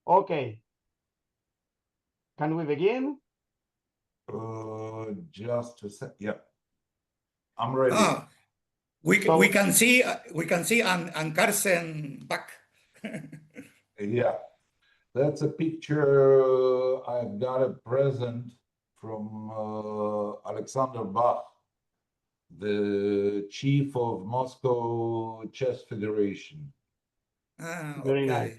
Okay. Can we begin? Just a sec. Yeah, I'm ready. Ah, we So- we can see and Carson back. Yeah, that's a picture. I've got a present from Alexander Bach, the chief of Moscow Chess Federation. Ah, Very okay. nice.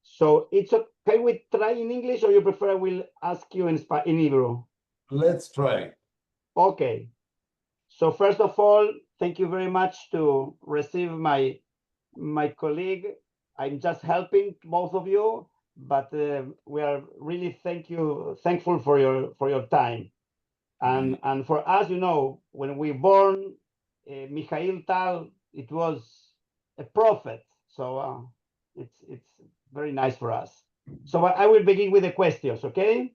So it's okay. Can we try in English, or you prefer I will ask you in Hebrew? Let's try. Okay. So first of all, thank you very much to receive my colleague. I'm just helping both of you, but we are really thankful for your time. And for us, when we born Mikhail Tal, it was a prophet. So it's very nice for us. So I will begin with the questions, okay?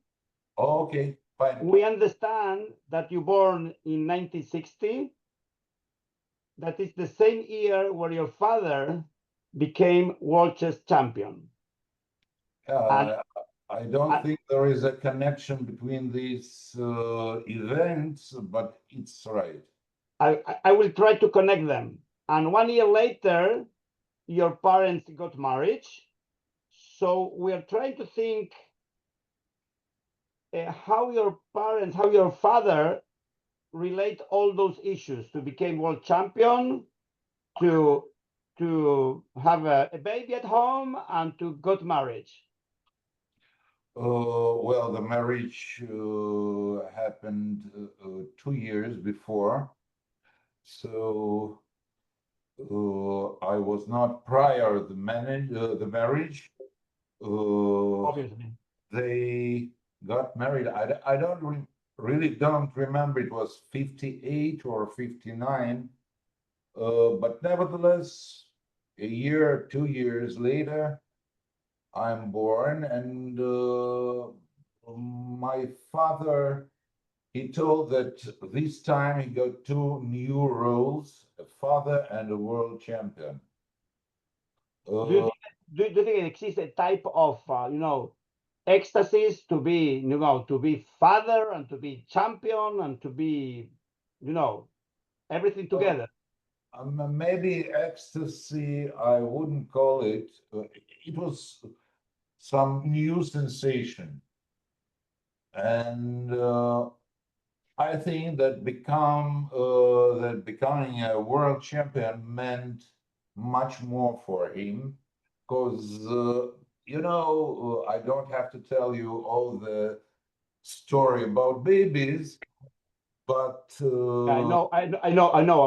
Okay, fine. We understand that you born in 1960. That is the same year where your father became world chess champion. I don't think there is a connection between these events, but it's right. I will try to connect them. And 1 year later, your parents got married. So we are trying to think how your father relate all those issues to become world champion, to have a baby at home, and to got married. Well, the marriage happened 2 years before, so I was not prior the marriage. Obviously. They got married. I don't really don't remember. It was 58 or 59, but nevertheless, a year, 2 years later, I'm born, and my father, he told that this time he got two new roles, a father and a world champion. Do you think it exists a type of ecstasies to be father and to be champion and to be everything together? Maybe ecstasy, I wouldn't call it. It was some new sensation. And I think that becoming a world champion meant much more for him, because I don't have to tell you all the story about babies, but I know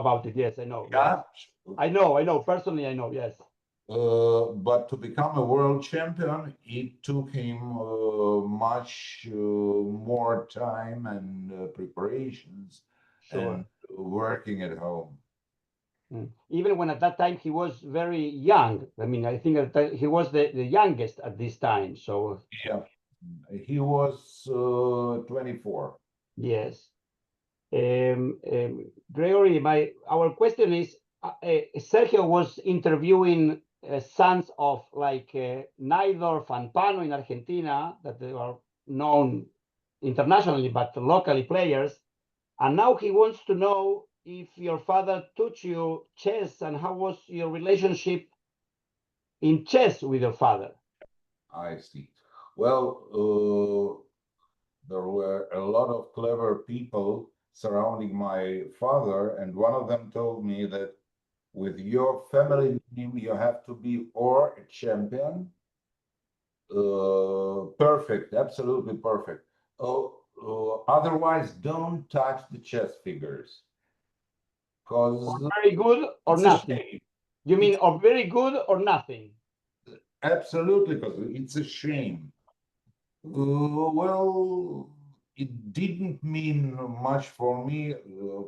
about it. Yes, I know. yeah, Yes. I know. Personally, I know. Yes. but to become a world champion, it took him much more time and preparations Sure. and working at home. Even when at that time he was very young. I mean, I think that he was the youngest at this time. So Yeah, he was 24. yes. Gregory, our question is, Sergio was interviewing sons of like Naidorf and Pano in Argentina, that they are known internationally, but locally players. And now he wants to know if your father taught you chess and how was your relationship in chess with your father. I see. Well, there were a lot of clever people surrounding my father, and one of them told me that with your family name, you have to be or a champion, perfect, absolutely perfect. Otherwise, don't touch the chess figures, because Very good or it's a nothing? shame. You mean or very good or nothing? Absolutely, because it's a shame. Well, it didn't mean much for me.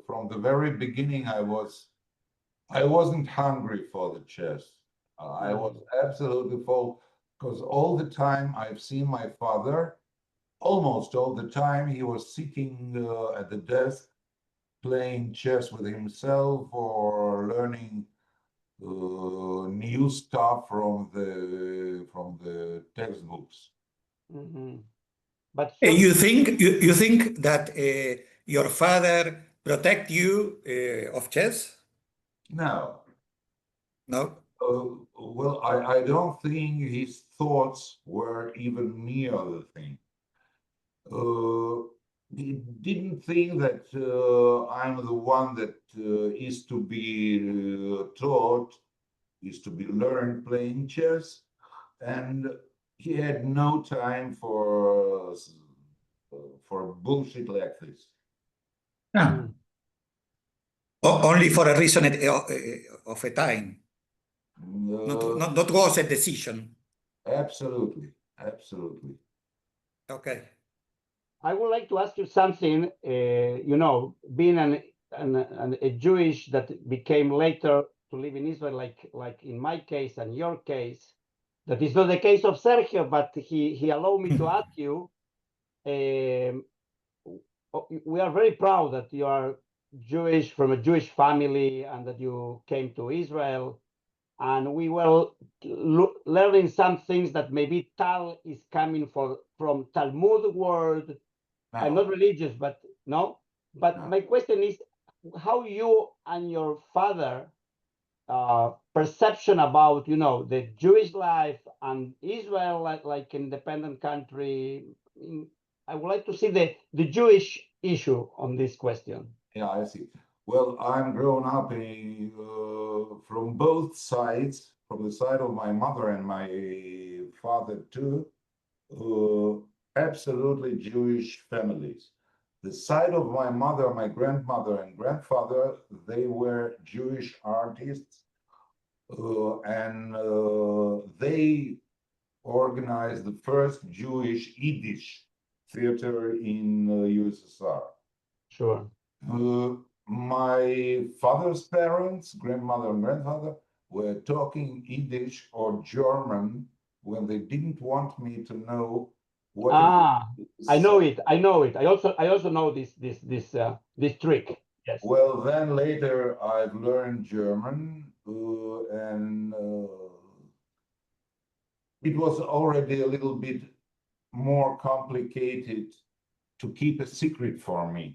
From the very beginning, I wasn't hungry for the chess. I was absolutely full, because all the time I've seen my father, almost all the time he was sitting at the desk playing chess with himself or learning new stuff from the textbooks. Mhm. But You think that your father protect you of chess? No, No. well, I don't think his thoughts were even near the thing. He didn't think that I'm the one that is to be taught, is to be learned playing chess, and he had no time for bullshit like this. Ah. Mm. Only for a reason of a time. Uh, Not was a decision. Absolutely, absolutely. Okay. I would like to ask you something. Being a Jewish that became later to live in Israel, like in my case and your case, that is not the case of Sergio, but he allowed me to ask you. Um, we are very proud that you are Jewish from a Jewish family and that you came to Israel. And we were learning some things that maybe Tal is coming from Talmud world. I'm Now, not religious, but no. But now, my question is, how you and your father perception about the Jewish life and Israel like independent country. I would like to see the Jewish issue on this question. yeah, I see. Well, I'm grown up from both sides, from the side of my mother and my father too, absolutely Jewish families. The side of my mother, my grandmother and grandfather, they were Jewish artists, and they organized the first Jewish Yiddish theater in USSR. Sure. My father's parents, grandmother and grandfather, were talking Yiddish or German when they didn't want me to know what it I is. know it. I know it. I also know this trick. Yes. Well, then later I've learned German, and it was already a little bit more complicated to keep a secret for me.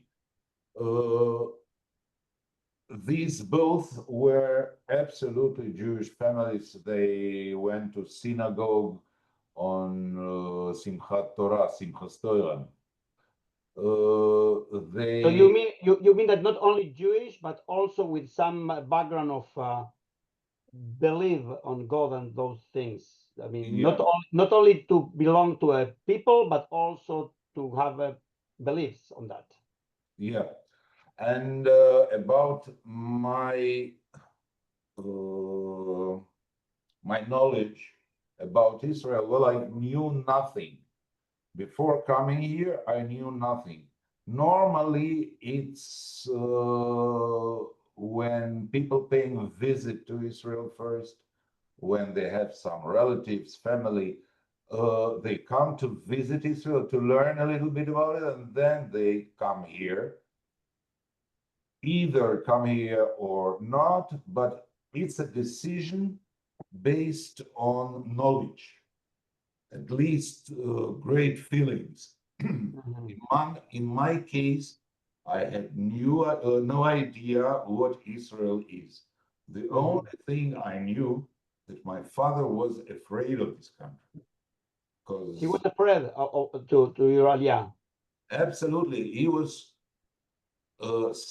These both were absolutely Jewish families. They went to synagogue on Simchat Torah, Simchas Torah. So you They, mean you mean that not only Jewish, but also with some background of believe on God and those things. I mean, yeah, not only to belong to a people, but also to have beliefs on that. yeah. And about uh, my knowledge about Israel, well, I knew nothing. Before coming here, I knew nothing. Normally, it's when people paying a visit to Israel first, when they have some relatives, family, they come to visit Israel to learn a little bit about it, and then they come here. Either come here or not, but it's a decision based on knowledge, at least great feelings. In my case, I had no idea what Israel is. The only thing I knew that my father was afraid of this country, He was because afraid to your aliyah. absolutely he was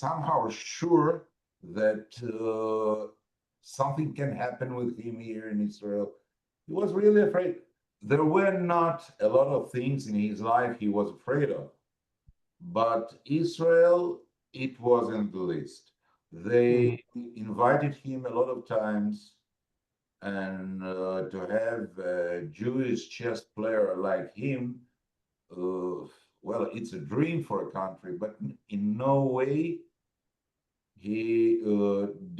somehow sure that something can happen with him here in Israel. He was really afraid. There were not a lot of things in his life he was afraid of, but Israel, it wasn't the list. They invited him a lot of times, and to have a Jewish chess player like him, well, it's a dream for a country, but in no way he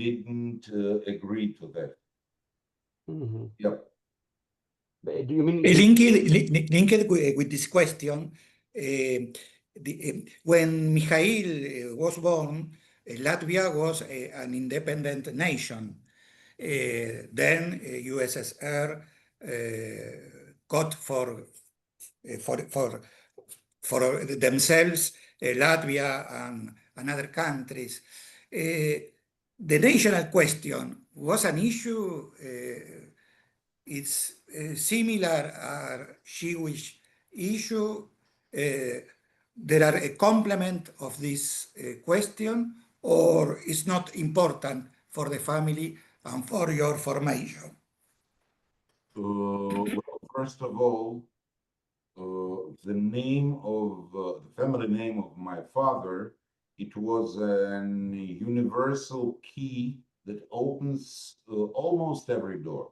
didn't agree to that. Yep. Do you mean Linked with this question, when Mikhail was born, Latvia was an independent nation. Then USSR got for themselves, Latvia and other countries. The national question was an issue. It's similar Jewish issue. There are a complement of this question, or it's not important for the family and for your formation? Well, first of all, the name of the family name of my father, it was an universal key that opens almost every door.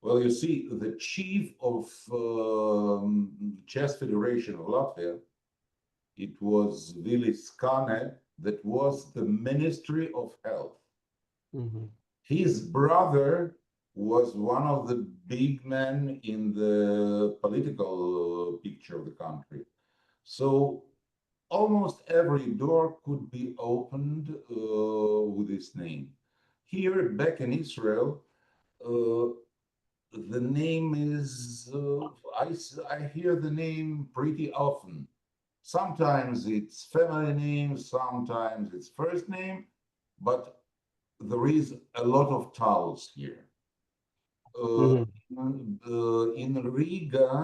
Well, you see, the chief of Chess Federation of Latvia, it was Vilis Kane, that was the Ministry of Health. His brother was one of the big men in the political picture of the country. So almost every door could be opened with his name. Here, back in Israel, the name is, I hear the name pretty often. Sometimes it's family name, sometimes it's first name, but there is a lot of towels here. In Riga,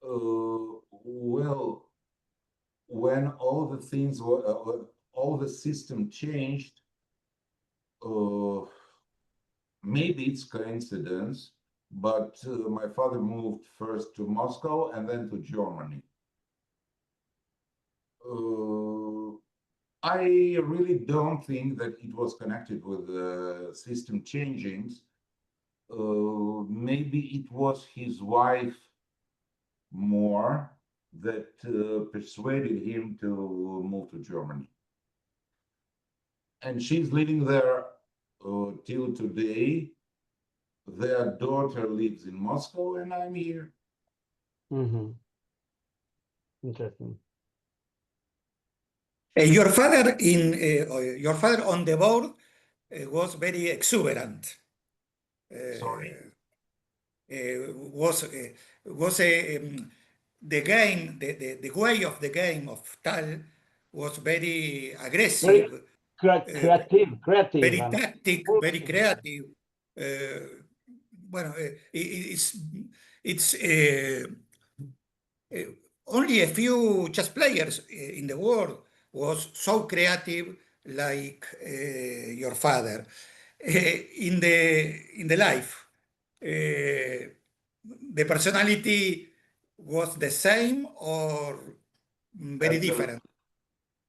well, when all the things were, all the system changed, maybe it's coincidence, but my father moved first to Moscow and then to Germany. I really don't think that it was connected with the system changings. Maybe it was his wife more that persuaded him to move to Germany. And she's living there till today. Their daughter lives in Moscow, and I'm here. Interesting. Your father on the board was very exuberant. Sorry. Was the game, the way of the game of Tal was very aggressive, Creative. very And tactic, very creative. Well, it's only a few chess players in the world was so creative like your father. In the life, the personality was the same or very different?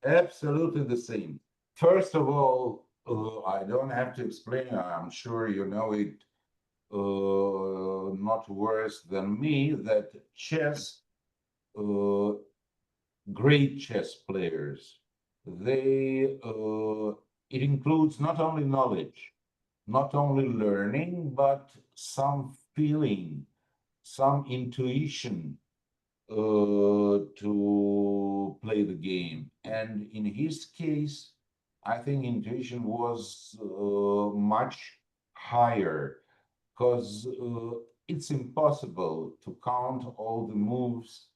Absolutely the same. First of all, I don't have to explain, I'm sure you know it not worse than me, that chess, great chess players, they, it includes not only knowledge, not only learning, but some feeling, some intuition to play the game. And in his case, I think intuition was much higher because it's impossible to count all the moves,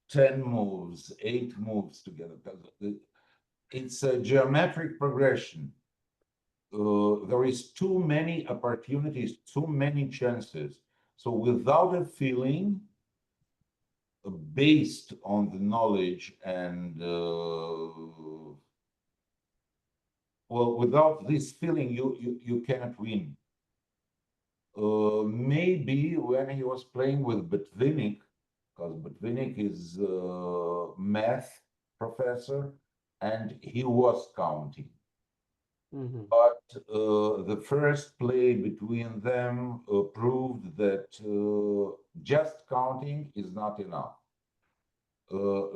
10 moves, 8 moves together. It's a geometric progression. There is too many opportunities, too many chances. So without a feeling, based on the knowledge and well, without this feeling, you cannot win. Maybe when he was playing with Botvinnik, because Botvinnik is a math professor, and he was counting. But the first play between them proved that just counting is not enough.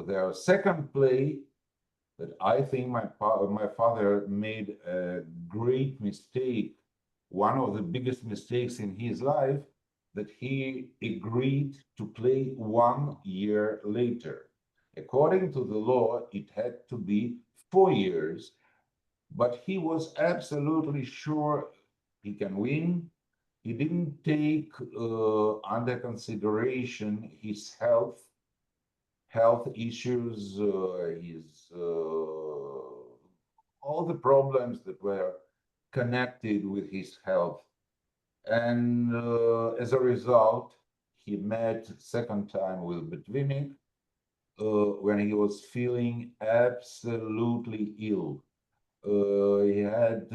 Their second play that I think my father made a great mistake, one of the biggest mistakes in his life, that he agreed to play 1 year later. According to the law, it had to be 4 years, but he was absolutely sure he can win. he didn't take under consideration his health issues, his all the problems that were connected with his health. And as a result, he met second time with Botvinnik when he was feeling absolutely ill. He had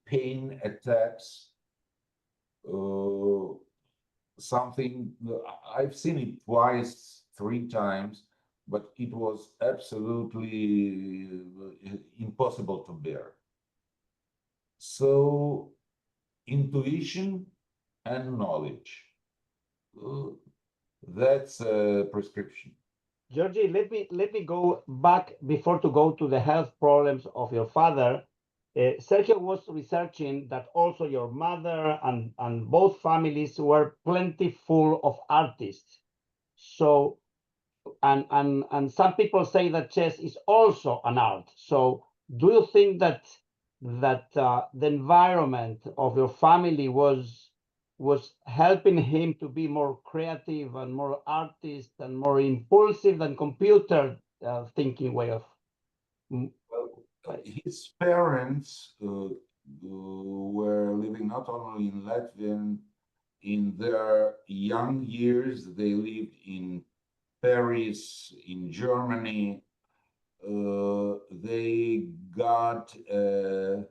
pain attacks, uh, something I've seen it twice, three times, but it was absolutely impossible to bear. So intuition and knowledge, uh, that's a prescription. Georgie, let me go back before to go to the health problems of your father. Sergio was researching that also your mother and both families were plenty full of artists. So and some people say that chess is also an art. So do you think that the environment of your family was helping him to be more creative and more artist and more impulsive than computer thinking way of Well, life? his parents were living not only in Latvia, in their young years, they lived in Paris, in Germany. They got a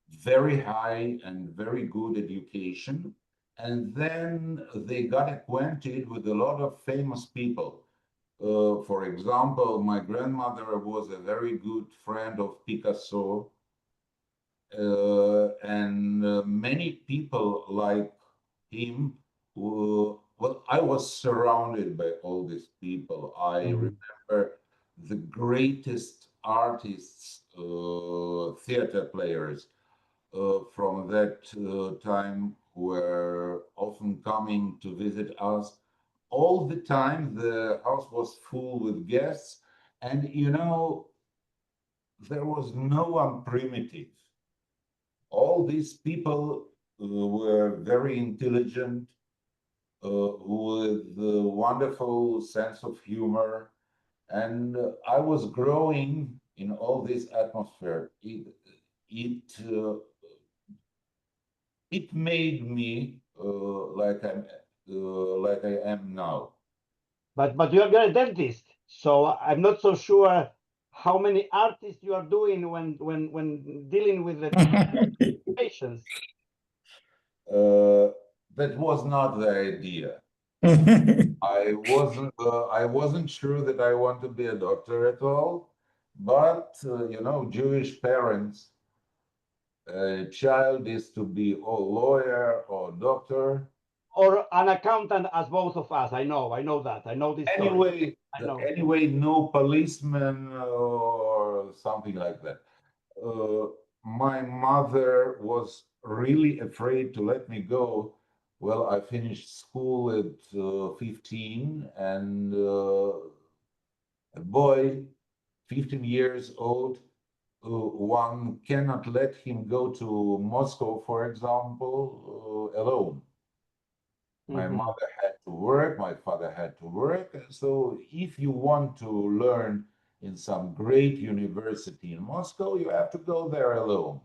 very high and very good education. And then they got acquainted with a lot of famous people. For example, my grandmother was a very good friend of Picasso, and many people like him. Well, I was surrounded by all these people. I Mhm. remember the greatest artists, theater players from that time were often coming to visit us. All the time, the house was full with guests, and there was no one primitive. All these people were very intelligent, with a wonderful sense of humor, and I was growing in all this atmosphere. It it made me like I am now. But you're a dentist, so I'm not so sure how many artists you are doing when dealing with the patients. Uh, that was not the idea. I wasn't sure that I want to be a doctor at all, but Jewish parents, a child is to be or lawyer or doctor. Or an accountant as both of us. I know that. I know this story. Anyway, I know. anyway, no policeman or something like that. Uh, my mother was really afraid to let me go. Well, I finished school at 15, and a boy, 15 years old, one cannot let him go to Moscow, for example, alone. My Mhm. mother had to work, my father had to work. So if you want to learn in some great university in Moscow, you have to go there alone.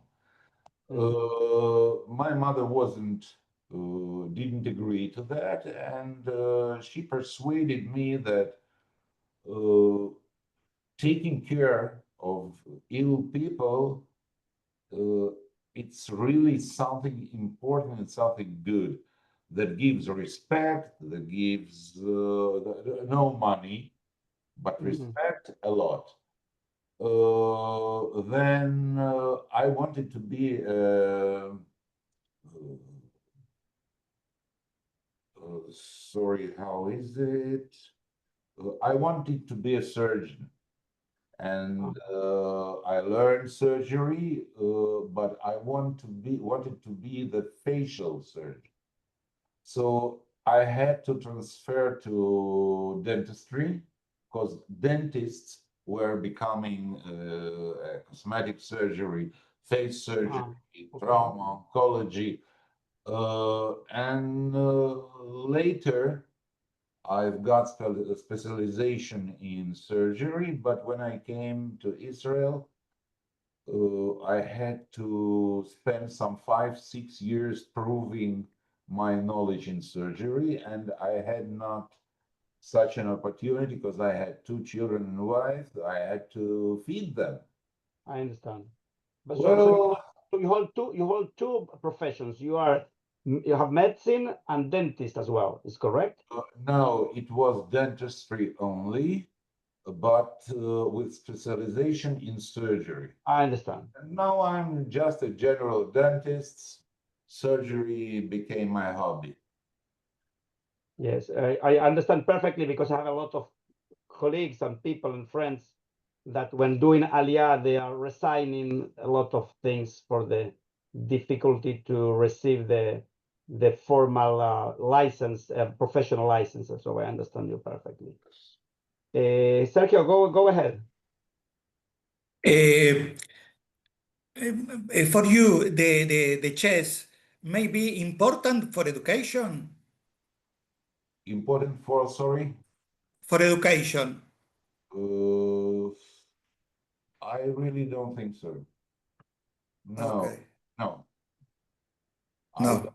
Mhm. My mother didn't agree to that, and she persuaded me that uh, taking care of ill people, uh, it's really something important and something good that gives respect, that gives no money, but Mhm. respect a lot. Then I wanted to be sorry, how is it? I wanted to be a surgeon, Ah. and I learned surgery, but I wanted to be the facial surgeon. So I had to transfer to dentistry because dentists were becoming cosmetic surgery, face surgery, Ah. Okay. trauma, oncology. And later, I've got specialization in surgery, but when I came to Israel, I had to spend some 5, 6 years proving my knowledge in surgery, and I had not such an opportunity because I had 2 children and wife. I had to feed them. I understand. But Well, so you hold two professions. You have medicine and dentist as well. Is correct? no, it was dentistry only, but with specialization in surgery. I understand. And now I'm just a general dentist. Surgery became my hobby. Yes, I understand perfectly because I have a lot of colleagues and people and friends that when doing Aliyah, they are resigning a lot of things for the difficulty to receive the formal license, professional license. So I understand you perfectly. Sergio, go ahead. Uh, for you, the chess may be important for education? Important for, sorry, For education. uh, I really don't think so. No, Okay. no, I don't. No.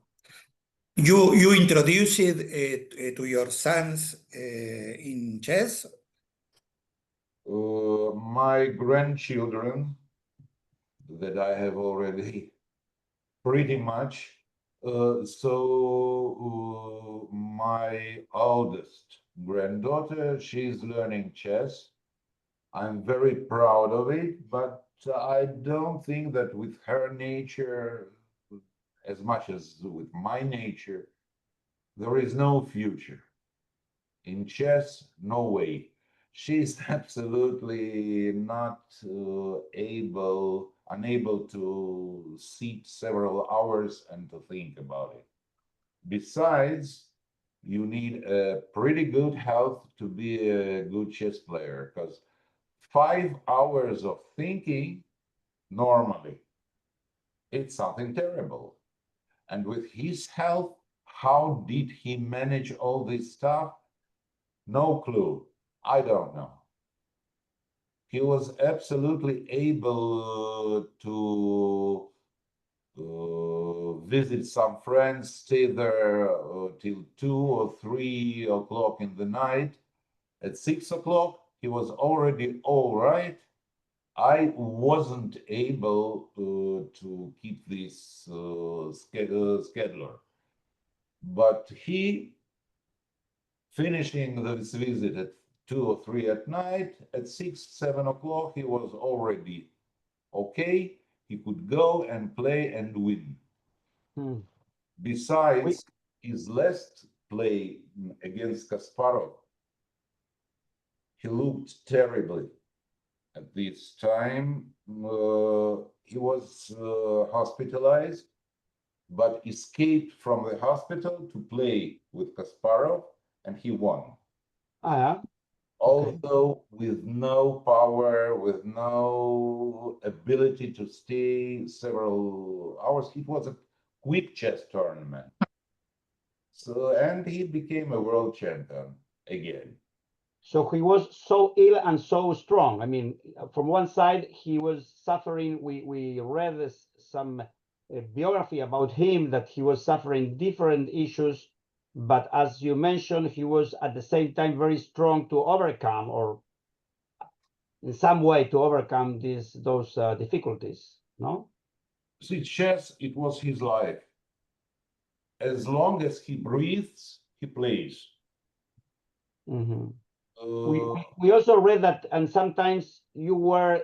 You introduced it to your sons in chess? My grandchildren that I have already pretty much. My oldest granddaughter, she's learning chess. I'm very proud of it, but I don't think that with her nature, as much as with my nature, there is no future. In chess, no way. She's absolutely not unable to sit several hours and to think about it. Besides, you need a pretty good health to be a good chess player because 5 hours of thinking normally, it's something terrible. And with his health, how did he manage all this stuff? No clue. I don't know. He was absolutely able to visit some friends, stay there till 2 or 3 o'clock in the night. At 6 o'clock, he was already all right. I wasn't able to keep this scheduler, but he finishing this visit at 2 or 3 at night, at 6, 7 o'clock, he was already okay. He could go and play and win. Hmm. Besides his last play against Kasparov, he looked terribly at this time. He was hospitalized, but escaped from the hospital to play with Kasparov, and he won. Yeah. Okay. Although with no power, with no ability to stay several hours. It was a quick chess tournament. So, and he became a world champion again. So he was so ill and so strong. I mean, from one side, he was suffering. We read some biography about him that he was suffering different issues, but as you mentioned, he was at the same time very strong to overcome, or in some way to overcome those difficulties. No. See, chess, it was his life. As long as he breathes, he plays. Mm-hmm. Uh, We also read that, and sometimes you were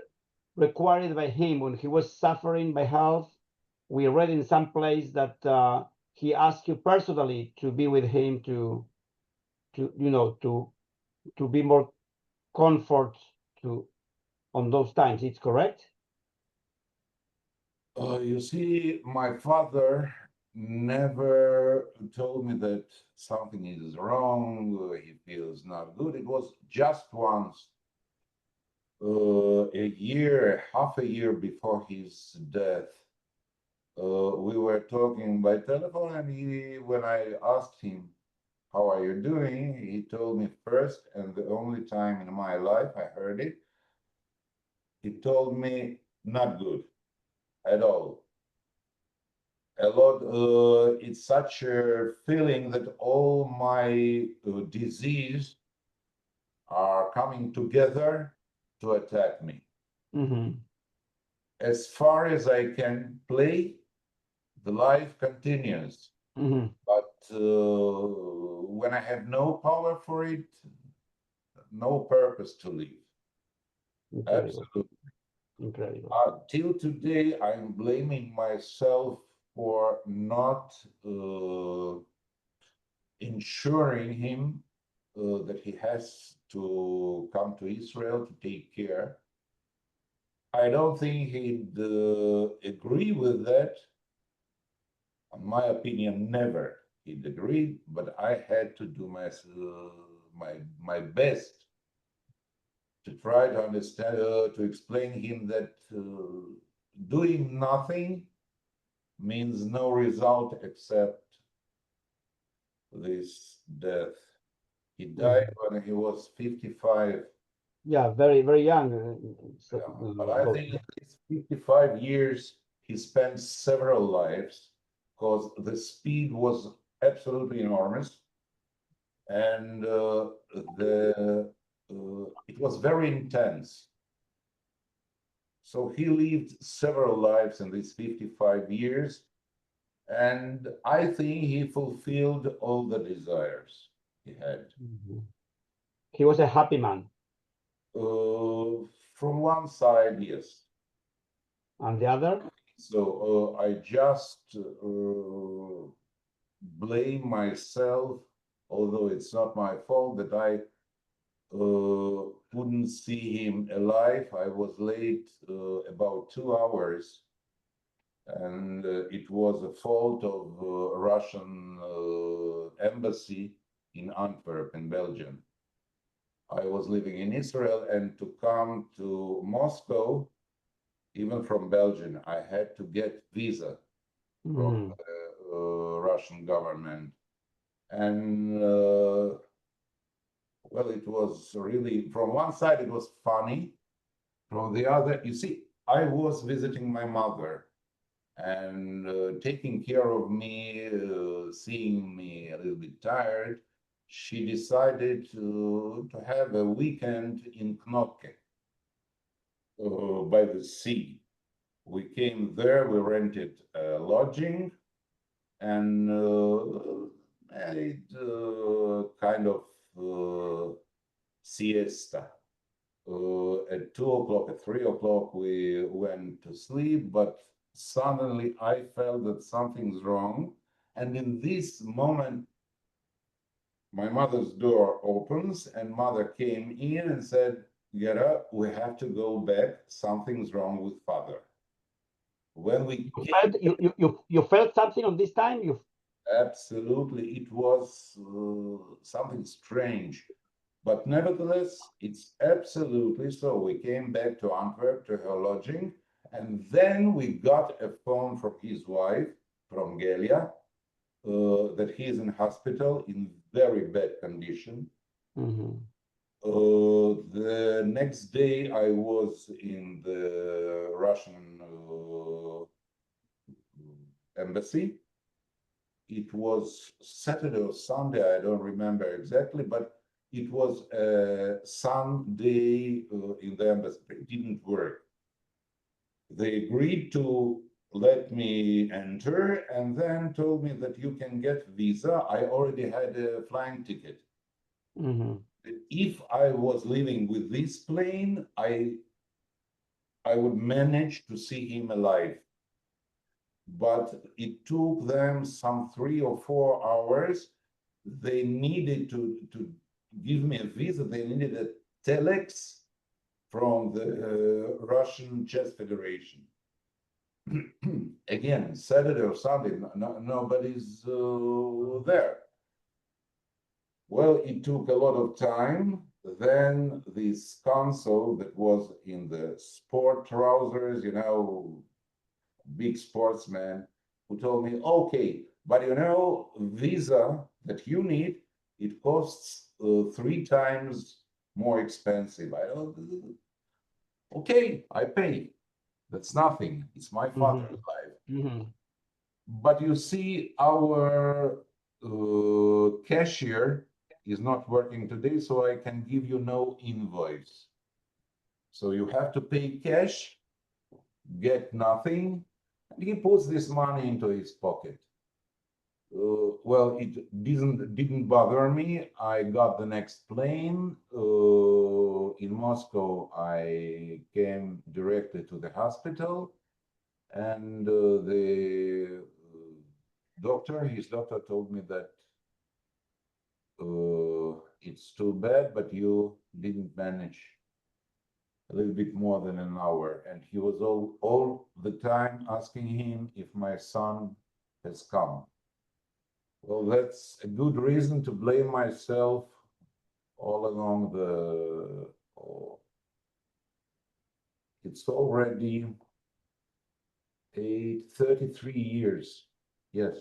required by him when he was suffering by health. We read in some place that he asked you personally to be with him to be more comfort to on those times. It's correct. you see, my father never told me that something is wrong, he feels not good. It was just once, a year, half a year before his death. we were talking by telephone, and when I asked him, "How are you doing?" he told me first, and the only time in my life I heard it, he told me, "Not good at all." A lot, it's such a feeling that all my disease are coming together to attack me. As far as I can play, the life continues. But when I have no power for it, no purpose to live. Incredible. Absolutely. Incredible. Till today, I'm blaming myself for not ensuring him that he has to come to Israel to take care. I don't think he'd agree with that. In my opinion, never he'd agree, but I had to do my best to try to understand, to explain him that doing nothing means no result except this death. He died when he was 55. Yeah, very, very young. But I think in these 55 years, he spent several lives because the speed was absolutely enormous. And it was very intense. So he lived several lives in these 55 years. And I think he fulfilled all the desires he had. He was a happy man. From one side, yes. And the other? So I just blame myself, although it's not my fault, that I couldn't see him alive. I was late about 2 hours, and it was a fault of Russian embassy in Antwerp, in Belgium. I was living in Israel, and to come to Moscow, even from Belgium, I had to get visa from the Russian government. And well, it was really, from one side, it was funny. From the other, you see, I was visiting my mother and taking care of me, seeing me a little bit tired. She decided to have a weekend in Knokke by the sea. We came there, we rented a lodging, and made kind of siesta. At 2 o'clock, at 3 o'clock, we went to sleep, but suddenly I felt that something's wrong. And in this moment, my mother's door opens, and mother came in and said, "Get up, we have to go back. Something's wrong with father." When we you felt something on this time? Absolutely, it was something strange. But nevertheless, it's absolutely so. We came back to Antwerp to her lodging, and then we got a phone from his wife, from Gelia, that he's in hospital in very bad condition. The next day, I was in the Russian embassy. It was Saturday or Sunday, I don't remember exactly, but it was a Sunday in the embassy. It didn't work. They agreed to let me enter and then told me that you can get visa. I already had a flying ticket. If I was living with this plane, I would manage to see him alive. But it took them some 3 or 4 hours. They needed to give me a visa. They needed a telex from the Russian Chess Federation. Again, Saturday or Sunday, nobody's there. Well, it took a lot of time. Then this consul that was in the sport trousers, you know, big sportsman, who told me, okay, but you know, visa that you need, it costs 3 times more expensive. I don't, okay, I pay. That's nothing. It's my father's life. Mm-hmm. But you see, our cashier is not working today, so I can give you no invoice. So you have to pay cash, get nothing, and he puts this money into his pocket. Well, it didn't bother me. I got the next plane. In Moscow, I came directly to the hospital, and the his doctor told me that it's too bad, but you didn't manage a little bit more than an hour. And he was all the time asking him if my son has come. Well, that's a good reason to blame myself all along the. Oh, it's already 33 years. Yes,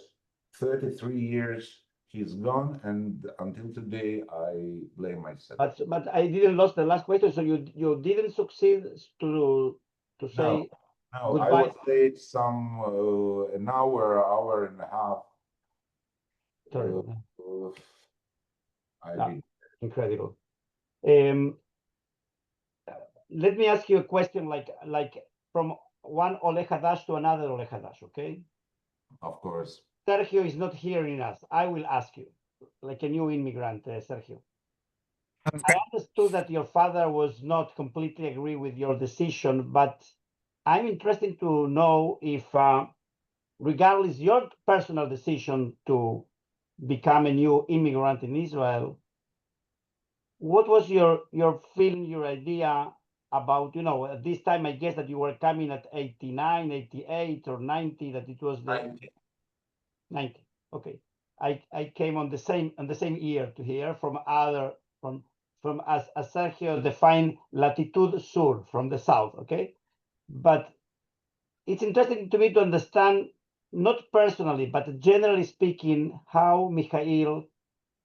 33 years he's gone, and until today I blame myself. But I didn't lost the last question. So you didn't succeed to say No, I goodbye. was late some an hour and a half. Terrible. I No, did. incredible. Let me ask you a question, like from one Oleg Hadash to another Oleg Hadash, okay? Of course. Sergio is not hearing us. I will ask you, like a new immigrant, Sergio. I understood that your father was not completely agree with your decision, but I'm interested to know if, regardless your personal decision to become a new immigrant in Israel, what was your feeling, your idea about, at this time, I guess that you were coming at 89, 88 or 90, that it was the 90. Okay. I came on the same year to here from as Sergio defined latitude sur, from the south, okay? But it's interesting to me to understand, not personally, but generally speaking, how Mikhail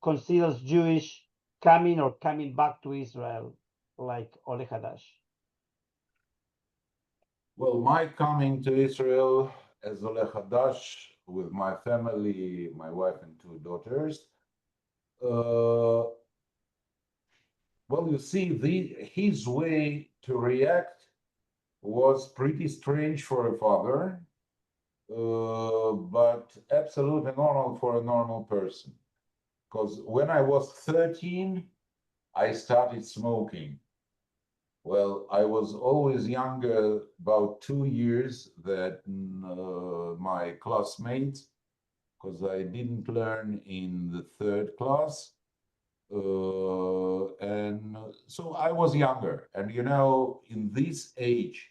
considers Jewish coming back to Israel, like Oleg Hadash. Well, my coming to Israel as Oleg Hadash with my family, my wife and 2 daughters. Well, you see, his way to react was pretty strange for a father, but absolutely normal for a normal person. Because when I was 13, I started smoking. Well, I was always younger, about 2 years, than my classmates, because I didn't learn in the 3rd class. And so I was younger. And in this age,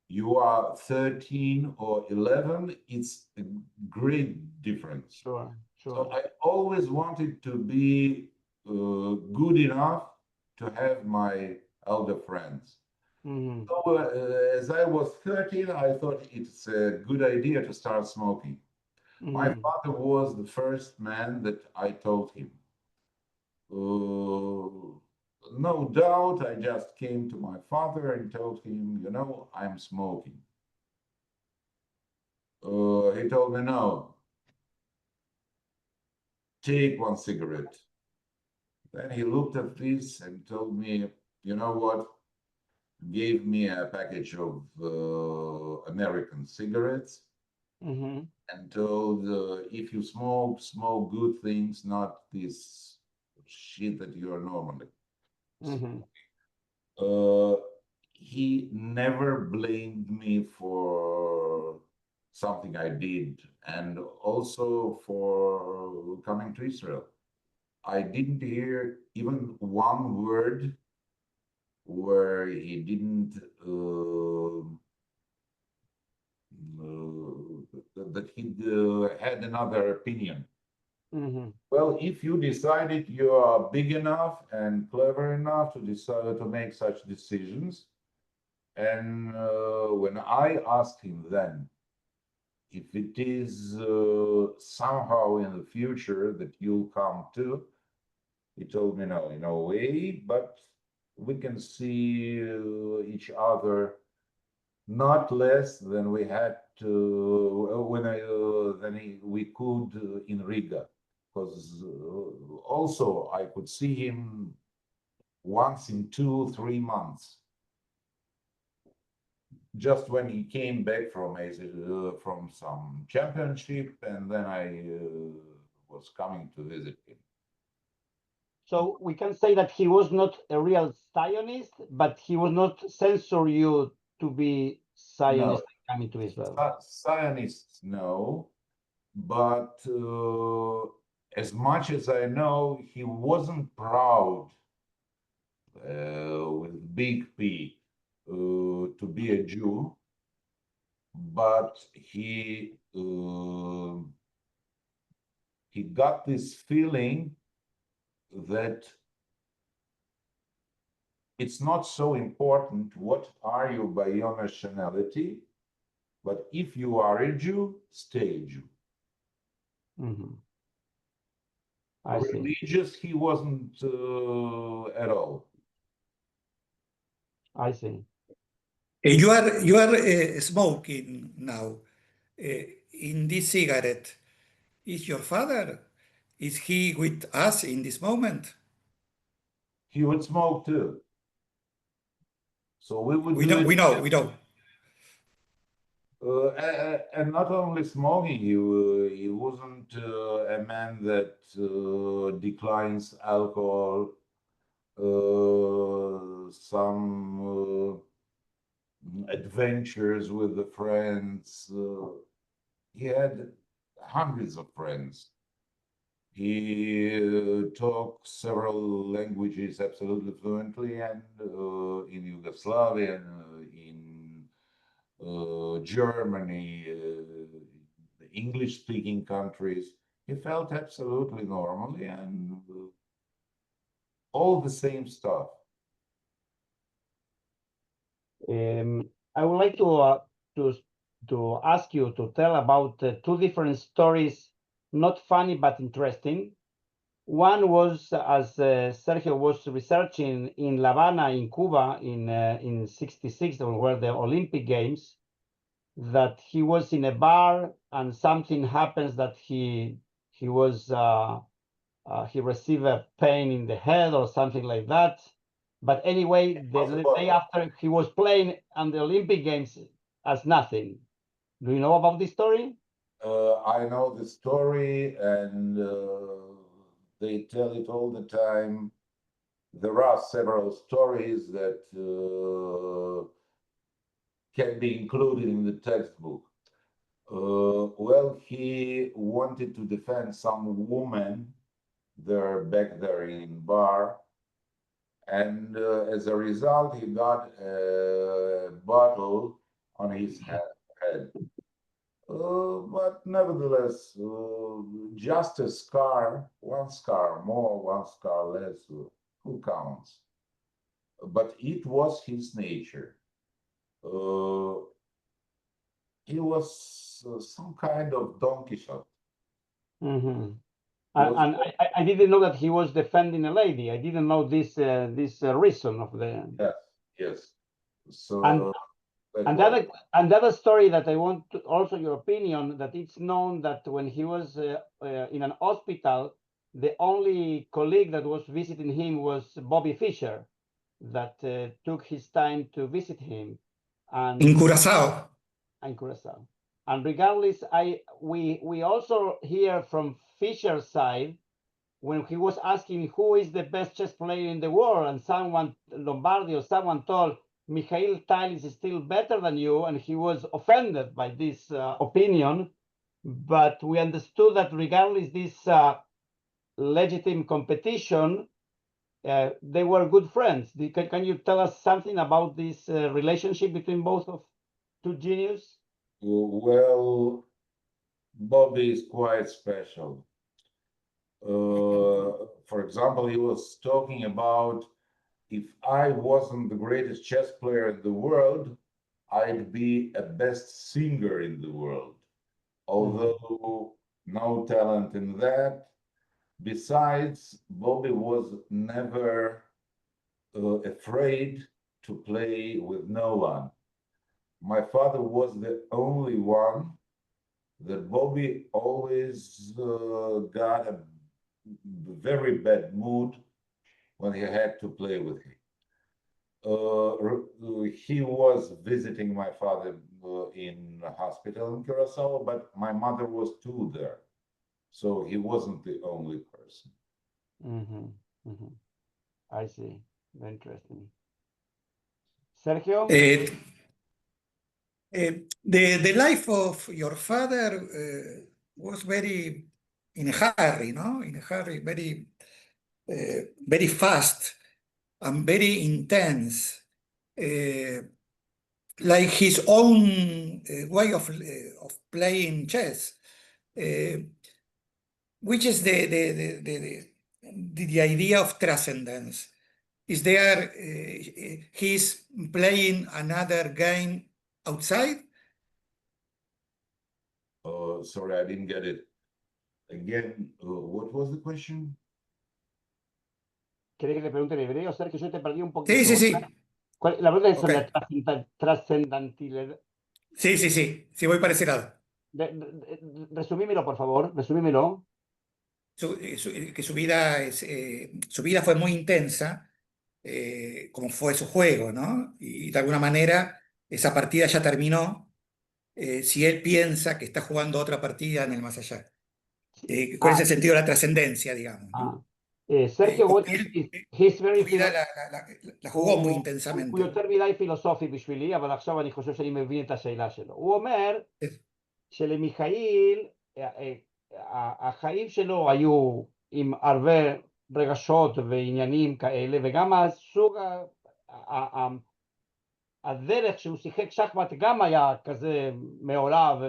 you are 13 or 11, it's a great difference. Sure. So I always wanted to be good enough to have my elder friends. Mm-hmm. So as I was 13, I thought it's a good idea to start smoking. Mm-hmm. My father was the first man that I told him. No doubt, I just came to my father and told him, I'm smoking. He told me, no, take 1 cigarette. Then he looked at this and told me, you know what? Gave me a package of American cigarettes Mm-hmm. and told, if you smoke good things, not this shit that you are normally Mm-hmm. smoking. He never blamed me for something I did, and also for coming to Israel. I didn't hear even one word where he didn't that he had another opinion. Mm-hmm. Well, if you decided you are big enough and clever enough to decide to make such decisions, and when I asked him then, if it is somehow in the future that you'll come to, he told me, no, in a way, but we can see each other not less than we had to we could in Riga, because also I could see him once in 2-3 months, just when he came back from some championship, and then I was coming to visit him. So we can say that he was not a real Zionist, but he was not censor you to be Zionist coming to Israel. Zionists, no, but as much as I know, he wasn't proud with big P to be a Jew, but he got this feeling that it's not so important what are you by your nationality, but if you are a Jew, stay a Jew. Mm-hmm. I see. Religious, he wasn't at all. I see. You are smoking now. In this cigarette, is your father? Is he with us in this moment? He would smoke too. So we would We do know, it. we know. And not only smoking, he wasn't a man that declines alcohol, some adventures with the friends. He had hundreds of friends. He talked several languages absolutely fluently, and in Yugoslavia, in Germany, the English-speaking countries, he felt absolutely normally and all the same stuff. I would like to ask you to tell about two different stories, not funny but interesting. One was, as Sergio was researching, in La Habana, in Cuba, in '66, when were the Olympic Games, that he was in a bar and something happens that he received a pain in the head or something like that. But anyway, the day after he was playing on the Olympic Games as nothing. Do you know about this story? I know the story, and they tell it all the time. There are several stories that can be included in the textbook. Well, he wanted to defend some woman there back there in bar, and as a result, he got a bottle on his head. But nevertheless, just a scar, one scar more, one scar less, who counts? But it was his nature. He was some kind of Don Quixote. Mm-hmm. And I didn't know that he was defending a lady. I didn't know this reason of the. Yes. So and the other story that I want to, also your opinion, that it's known that when he was in an hospital, the only colleague that was visiting him was Bobby Fischer, that took his time to visit him. And in Curacao. In Curacao. And regardless, we also hear from Fischer's side, when he was asking who is the best chess player in the world, and someone, Lombardi or someone told, Mikhail Tal is still better than you, and he was offended by this opinion. But we understood that regardless this legitimate competition, they were good friends. Can you tell us something about this relationship between both of two geniuses? Well, Bobby is quite special. For example, he was talking about, if I wasn't the greatest chess player in the world, I'd be a best singer in the world. although no talent in that. Besides, Bobby was never afraid to play with no one. My father was the only one that Bobby always got a very bad mood when he had to play with him. He was visiting my father in a hospital in Curacao, but my mother was too there. So he wasn't the only person. I see. Very interesting. Sergio? The life of your father was very in a hurry, no? In a hurry, very fast and very intense, like his own way of playing chess, which is the idea of transcendence. Is there, he's playing another game outside? Sorry, I didn't get it. Again, what was the question? ¿Querés que te pregunte en hebreo, Sergio? Yo te perdí un poquito. Sí, sí, sí. La pregunta es Ok. sobre la trascendentalidad. Sí, sí, sí. Sí, voy para ese lado. Resumímelo, por favor. Resumímelo. Que su vida, su vida fue muy intensa, como fue su juego, ¿no? Y de alguna manera esa partida ya terminó, si él piensa que está jugando otra partida en el más allá. ¿Cuál es el sentido de la trascendencia, digamos, ¿no? Sergio, Como what que él, he's very su vida la jugó muy הוא intensamente. יותר מדי פילוסופי בשבילי, אבל עכשיו אני חושב שאני מבין את השאלה שלו. הוא אומר שלמיכאיל, החיים שלו היו עם הרבה רגשות ועניינים כאלה, וגם הסוג, הדרך שהוא שיחק שחמט גם היה כזה מעורב,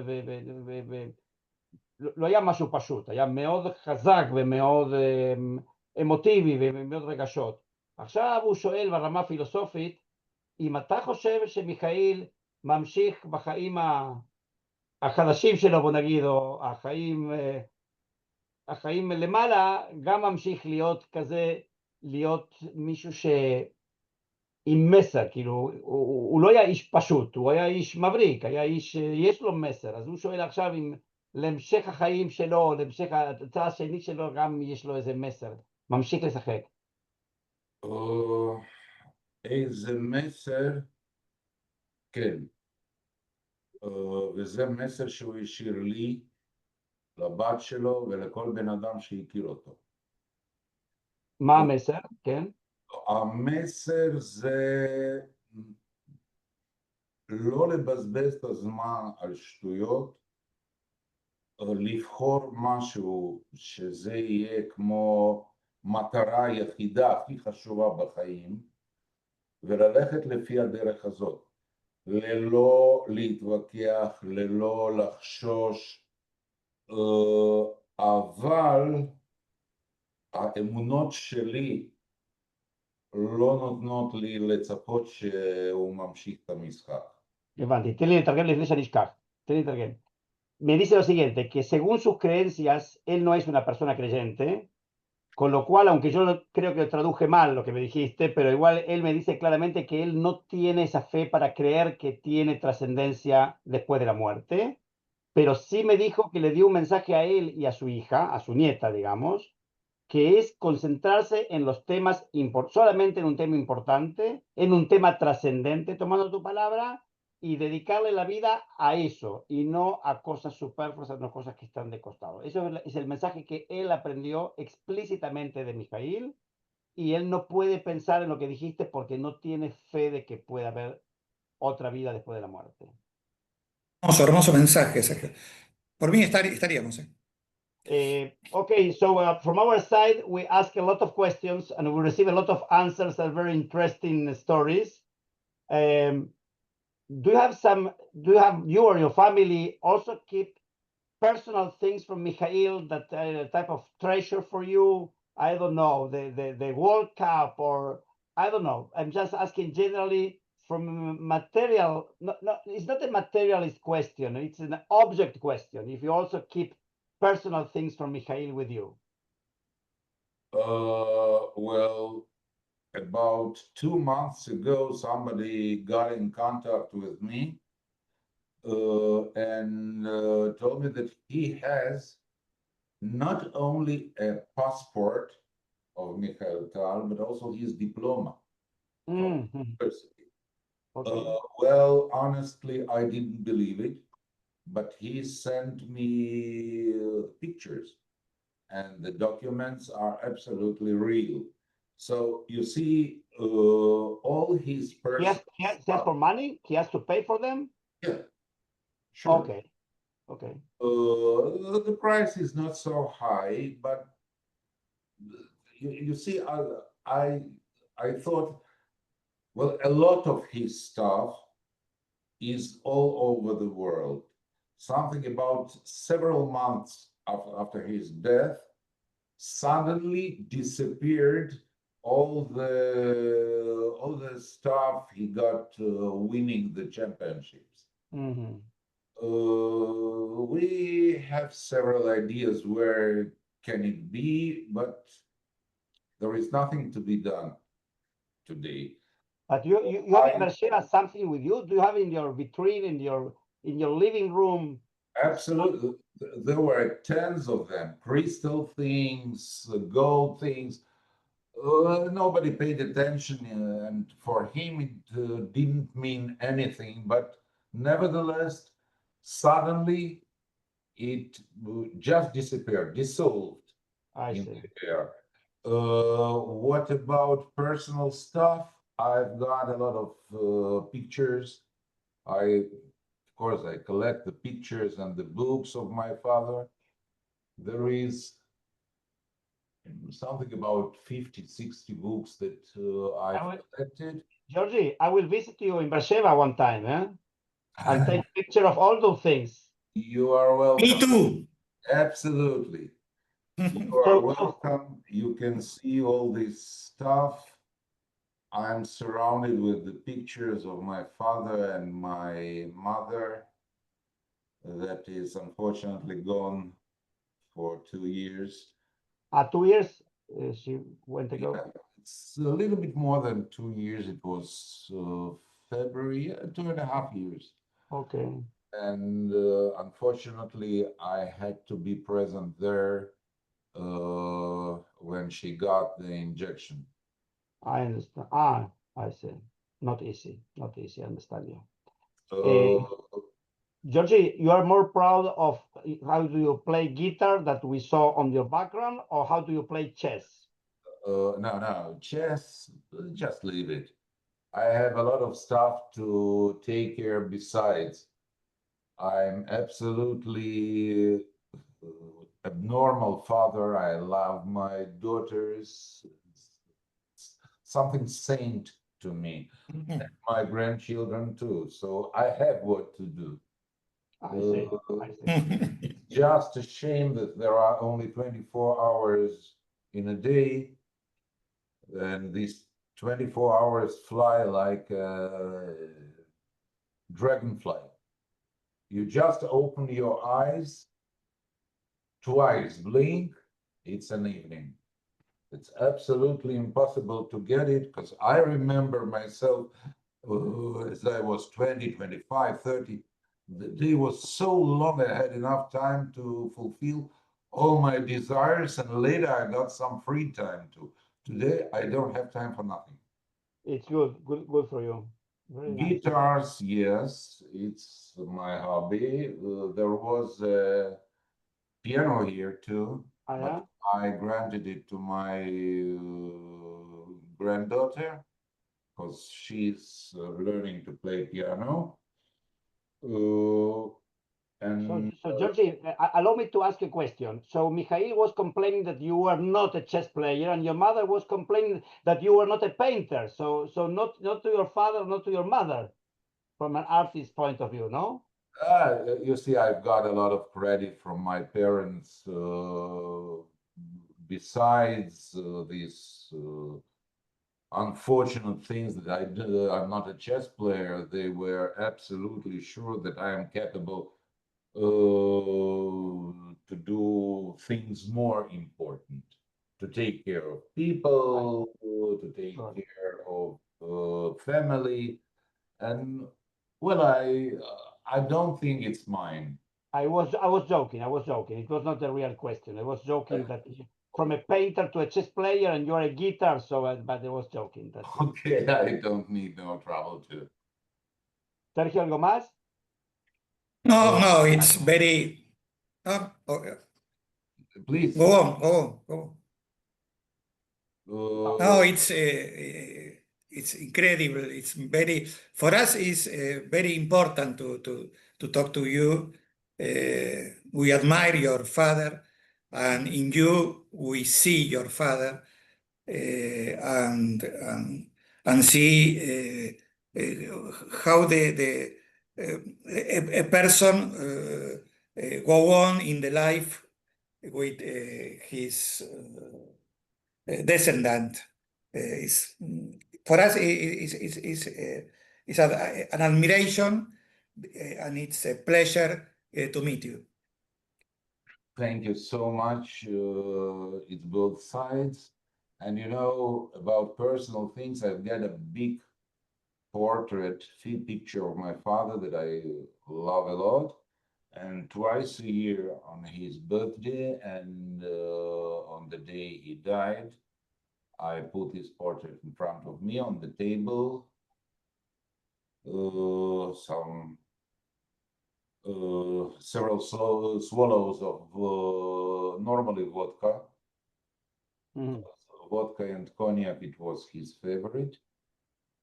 לא היה משהו פשוט, היה מאוד חזק ומאוד אמוטיבי ומאוד רגשות. עכשיו הוא שואל ברמה פילוסופית, אם אתה חושב שמיכאיל ממשיך בחיים החדשים שלו, בוא נגיד, או החיים למעלה, גם ממשיך להיות כזה, להיות מישהו עם מסר, כאילו, הוא לא היה איש פשוט, הוא היה איש מבריק, היה איש, יש לו מסר, אז הוא שואל עכשיו אם להמשך החיים שלו, להמשך הצעה השני שלו, גם יש לו איזה מסר, ממשיך לשחק. איזה מסר, כן. וזה מסר שהוא השאיר לי, לבת שלו ולכל בן אדם שהכיר אותו. מה המסר? כן. המסר זה לא לבזבז את הזמן על שטויות, לבחור משהו שזה יהיה כמו מטרה יחידה הכי חשובה בחיים, וללכת לפי הדרך הזאת, ללא להתווכח, ללא לחשוש, אבל האמונות שלי לא נותנות לי לצפות שהוא ממשיך את המשחק. הבנתי, תן לי לתרגם לפני שנשכח, תן לי לתרגם. Me dice lo siguiente, que según sus creencias, él no es una persona creyente, con lo cual, aunque yo creo que traduje mal lo que me dijiste, pero igual él me dice claramente que él no tiene esa fe para creer que tiene trascendencia después de la muerte, pero sí me dijo que le dio un mensaje a él y a su hija, a su nieta, digamos, que es concentrarse en los temas, solamente en un tema importante, en un tema trascendente, tomando tu palabra, y dedicarle la vida a eso, y no a cosas superfluas, a cosas que están de costado. Eso es el mensaje que él aprendió explícitamente de Mijail, y él no puede pensar en lo que dijiste porque no tiene fe de que pueda haber otra vida después de la muerte. Hermoso, hermoso mensaje, Sergio. Por mí estaríamos. Okay, so from our side, we ask a lot of questions and we receive a lot of answers and very interesting stories. Do you or your family also keep personal things from Mijail that a type of treasure for you? I don't know, the World Cup, or I don't know. I'm just asking generally from material, no, it's not a materialist question, it's an object question. If you also keep personal things from Mikhail with you. Well, about 2 months ago, somebody got in contact with me and told me that he has not only a passport of Mikhail Tal, but also his diploma from Mhm. university. Okay. Well, honestly, I didn't believe it, but he sent me pictures, and the documents are absolutely real. So you see, all his personal He has stuff. for money. He has to pay for them. Yeah, sure. Okay. Okay. The price is not so high, but you see, I I thought, well, a lot of his stuff is all over the world. Something about several months after his death, suddenly disappeared all the stuff he got winning the championships. Mm-hmm. We have several ideas where can it be, but there is nothing to be done today. But you have in I Beersheba something with you? Do you have in your vitrine in your living room? absolutely, there were tens of them, crystal things, gold things. Nobody paid attention, and for him it didn't mean anything. But nevertheless, suddenly it just disappeared, dissolved I in see. the air. What about personal stuff? I've got a lot of pictures. Of course, I collect the pictures and the books of my father. There is something about 50, 60 books that I've collected. Georgie, I will visit you in Beersheba one time, eh? And take a picture of all those things. You are Me welcome. too. Absolutely. You are So, welcome. You can see all this stuff. I'm surrounded with the pictures of my father and my mother that is unfortunately gone for 2 years. 2 years she went ago. Yeah, it's a little bit more than 2 years. It was February, 2.5 years. Okay, And unfortunately, I had to be present there when she got the injection. I understand. I see. Not easy. Not easy. I understand you. Uh, Georgie, you are more proud of how do you play guitar that we saw on your background, or how do you play chess? no, chess, just leave it. I have a lot of stuff to take care besides. I'm absolutely abnormal father. I love my daughters. Something saint to me. My grandchildren too. So I have what to do. I see. I see. Just a shame that there are only 24 hours in a day, and these 24 hours fly like a dragonfly. You just open your eyes, twice blink, it's an evening. It's absolutely impossible to get it because I remember myself as I was 20, 25, 30. The day was so long, I had enough time to fulfill all my desires, and later I got some free time too. Today, I don't have time for nothing. It's good for you. Very nice. Guitars, yes, it's my hobby. There was a piano here too, Yeah. but I granted it to my granddaughter because she's learning to play piano. And So Georgie, allow me to ask a question. So Mikhail was complaining that you were not a chess player, and your mother was complaining that you were not a painter. So not to your father, not to your mother, from an artist's point of view, no? you see, I've got a lot of credit from my parents. Besides this unfortunate things that I did. I'm not a chess player. They were absolutely sure that I am capable to do things more important, to take care of people, to take Sure. care of family, and well, I don't think it's mine. I was joking. I was joking. It was not a real question. I was joking that from a painter to a chess player, and you're a guitar. So, but I was joking. That's it. Okay, I don't need no trouble to. Sergio, algo más? No, Uh, no, it's very. please. Go on, go on, go on. No, Uh, it's incredible. It's very for us. It's very important to talk to you. We admire your father, and in you we see your father, and see how a person go on in the life with his descendant. Is for us is an admiration, and it's a pleasure to meet you. Thank you so much. It's both sides. And you know, about personal things, I've got a big portrait, picture of my father that I love a lot. And twice a year on his birthday and on the day he died, I put his portrait in front of me on the table. Some several swallows of normally vodka. Mhm. Vodka and cognac, it was his favorite.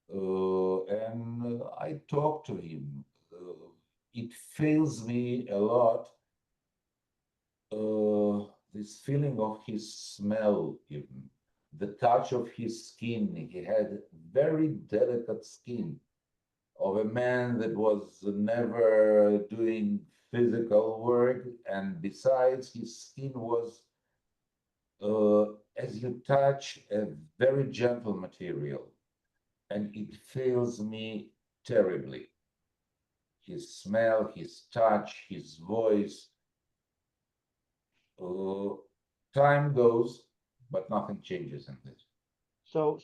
And I talked to him. It fills me a lot, this feeling of his smell, even the touch of his skin. He had very delicate skin of a man that was never doing physical work, and besides, his skin was, as you touch, a very gentle material, and it fills me terribly. His smell, his touch, his voice. Uh, Time goes, but nothing changes in this. So,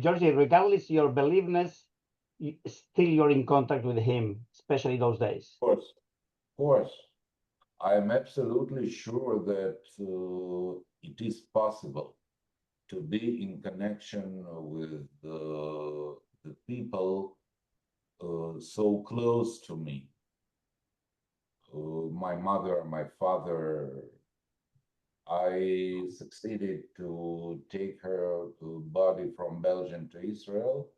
Georgie, regardless your beliefness, still you're in contact with him, especially those days. Of course, I am absolutely sure that it is possible to be in connection with the people so close to me. My mother, my father, I succeeded to take her body from Belgium to Israel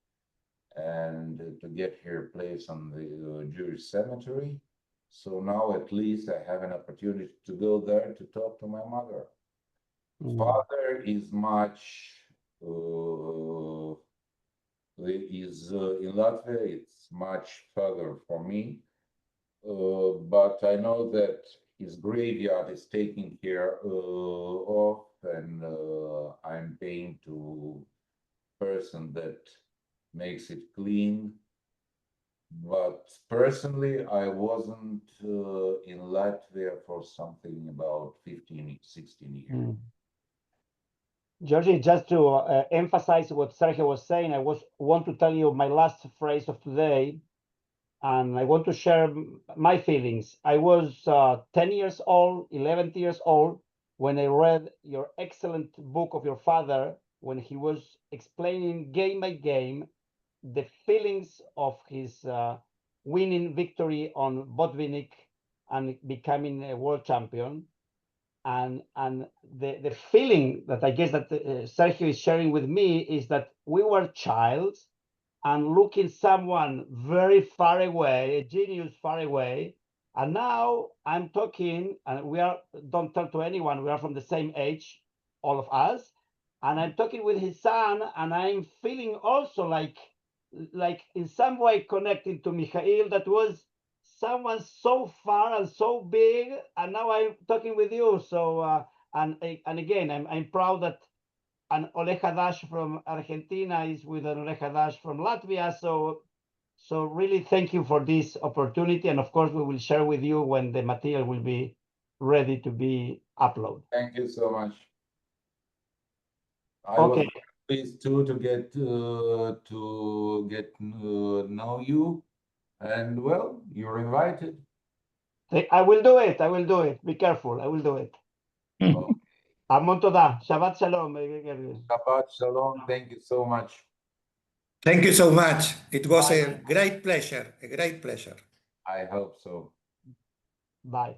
and to get her place on the Jewish cemetery. So now at least I have an opportunity to go there to talk to my mother. Father is much is in Latvia. It's much further for me, but I know that his graveyard is taken care of, and I'm paying to person that makes it clean. But personally, I wasn't in Latvia for something about 15, 16 years. Georgie, just to emphasize what Sergio was saying, I want to tell you my last phrase of today, and I want to share my feelings. I was 10 years old, 11 years old, when I read your excellent book of your father, when he was explaining game by game the feelings of his winning victory on Botvinnik and becoming a world champion. And the feeling that I guess that Sergio is sharing with me is that we were childs and looking someone very far away, a genius far away. And now I'm talking, and we are, don't tell to anyone, we are from the same age, all of us. And I'm talking with his son, and I'm feeling also like in some way connecting to Mikhail, that was someone so far and so big, and now I'm talking with you. So and again, I'm proud that and Oleg Hadash from Argentina is with an Oleg Hadash from Latvia. So really thank you for this opportunity. And of course, we will share with you when the material will be ready to be uploaded. Thank you so much. I Okay. was pleased too to get know you, and well, you're invited. I will do it. I will do it. Be careful. I will do it. Oh, Amon toda. Shabbat shalom. Shabbat shalom. Thank you so much. Thank you so much. It was Bye. a great pleasure, a great pleasure. I hope so. Bye.